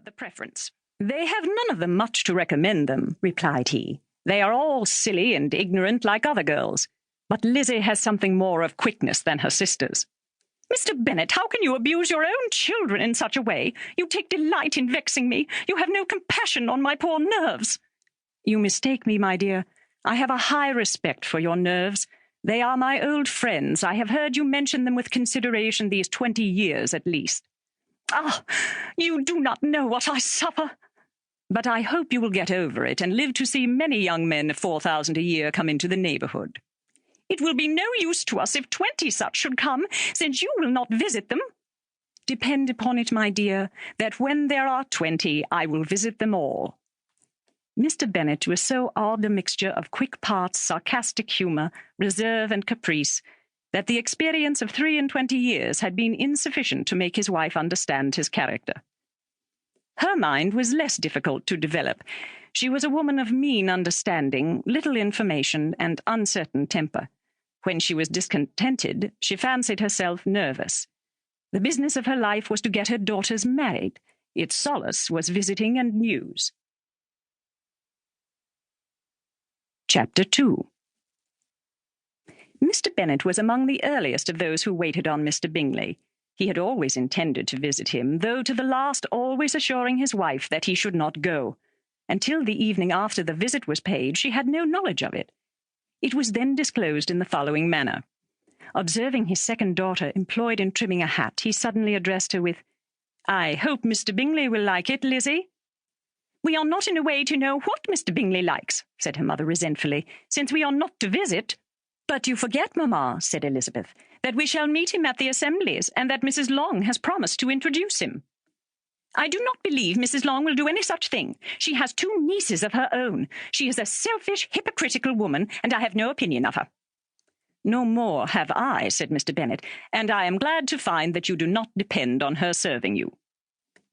the preference. They have none of them much to recommend them, replied he. They are all silly and ignorant like other girls. But Lizzie has something more of quickness than her sisters. Mr. Bennet, how can you abuse your own children in such a way? You take delight in vexing me. You have no compassion on my poor nerves. You mistake me, my dear. I have a high respect for your nerves. They are my old friends. I have heard you mention them with consideration these 20 years at least. Ah, you do not know what I suffer. But I hope you will get over it and live to see many young men of 4,000 a year come into the neighbourhood. It will be no use to us if 20 such should come, since you will not visit them. Depend upon it, my dear, that when there are 20, I will visit them all. Mr. Bennet was so odd a mixture of quick parts, sarcastic humour, reserve, and caprice, that the experience of 23 years had been insufficient to make his wife understand his character. Her mind was less difficult to develop. She was a woman of mean understanding, little information, and uncertain temper. When she was discontented, she fancied herself nervous. The business of her life was to get her daughters married. Its solace was visiting and news. Chapter 2. Mr. Bennet was among the earliest of those who waited on Mr. Bingley. He had always intended to visit him, though to the last always assuring his wife that he should not go. Until the evening after the visit was paid, she had no knowledge of it. It was then disclosed in the following manner. Observing his second daughter employed in trimming a hat, he suddenly addressed her with, "I hope Mr. Bingley will like it, Lizzie." "We are not in a way to know what Mr. Bingley likes," said her mother resentfully, "since we are not to visit." "But you forget, mamma," said Elizabeth, "that we shall meet him at the assemblies, and that Mrs. Long has promised to introduce him." "I do not believe Mrs. Long will do any such thing. She has 2 nieces of her own. She is a selfish, hypocritical woman, and I have no opinion of her." "No more have I," said Mr. Bennet, "and I am glad to find that you do not depend on her serving you."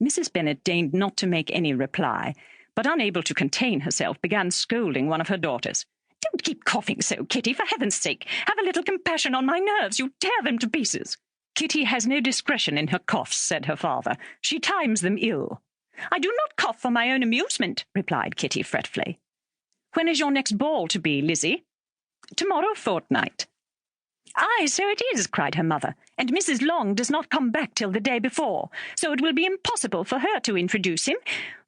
Mrs. Bennet deigned not to make any reply, but unable to contain herself, began scolding one of her daughters. "Don't keep coughing so, Kitty, for heaven's sake. Have a little compassion on my nerves. You tear them to pieces." "Kitty has no discretion in her coughs," said her father. "She times them ill." "I do not cough for my own amusement," replied Kitty fretfully. "When is your next ball to be, Lizzie?" "Tomorrow fortnight." "Aye, so it is," cried her mother, "and Mrs. Long does not come back till the day before, so it will be impossible for her to introduce him,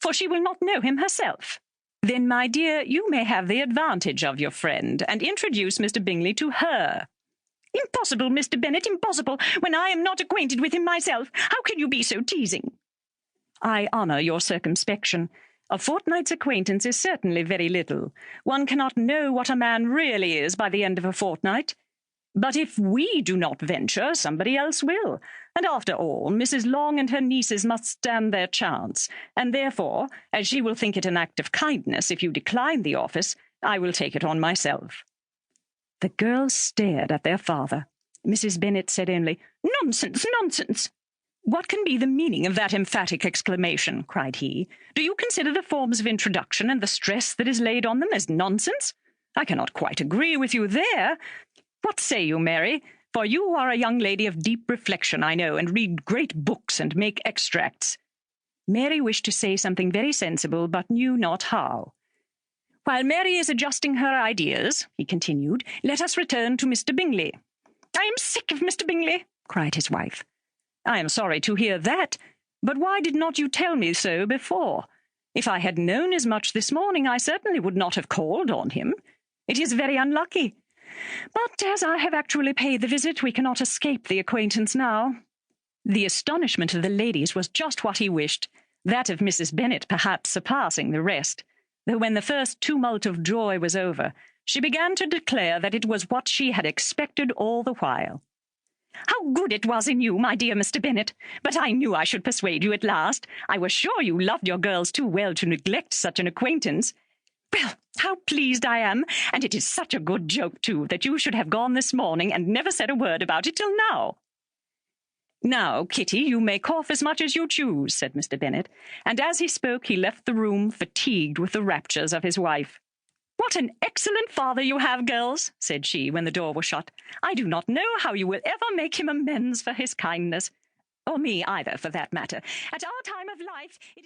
for she will not know him herself." "Then, my dear, you may have the advantage of your friend, and introduce Mr. Bingley to her." "Impossible, Mr. Bennet, impossible, when I am not acquainted with him myself. How can you be so teasing?" "I honour your circumspection. A fortnight's acquaintance is certainly very little. One cannot know what a man really is by the end of a fortnight. But if we do not venture, somebody else will. And after all, Mrs. Long and her nieces must stand their chance, and therefore, as she will think it an act of kindness if you decline the office, I will take it on myself." The girls stared at their father. Mrs. Bennet said only, "Nonsense, nonsense." "What can be the meaning of that emphatic exclamation?" cried he. "Do you consider the forms of introduction and the stress that is laid on them as nonsense? I cannot quite agree with you there. What say you, Mary? For you are a young lady of deep reflection, I know, and read great books and make extracts." Mary wished to say something very sensible, but knew not how. "While Mary is adjusting her ideas," he continued, "let us return to Mr. Bingley." "I am sick of Mr. Bingley," cried his wife. "I am sorry to hear that, but why did not you tell me so before? If I had known as much this morning, I certainly would not have called on him. It is very unlucky. But as I have actually paid the visit, we cannot escape the acquaintance now." The astonishment of the ladies was just what he wished, that of Mrs. Bennet perhaps surpassing the rest, though when the first tumult of joy was over, she began to declare that it was what she had expected all the while. "How good it was in you, my dear Mr. Bennet! But I knew I should persuade you at last. I was sure you loved your girls too well to neglect such an acquaintance. Well, how pleased I am, and it is such a good joke, too, that you should have gone this morning and never said a word about it till now." "Now, Kitty, you may cough as much as you choose," said Mr. Bennet, and as he spoke he left the room, fatigued with the raptures of his wife. "What an excellent father you have, girls," said she, when the door was shut. "I do not know how you will ever make him amends for his kindness, or me either, for that matter. At our time of life it is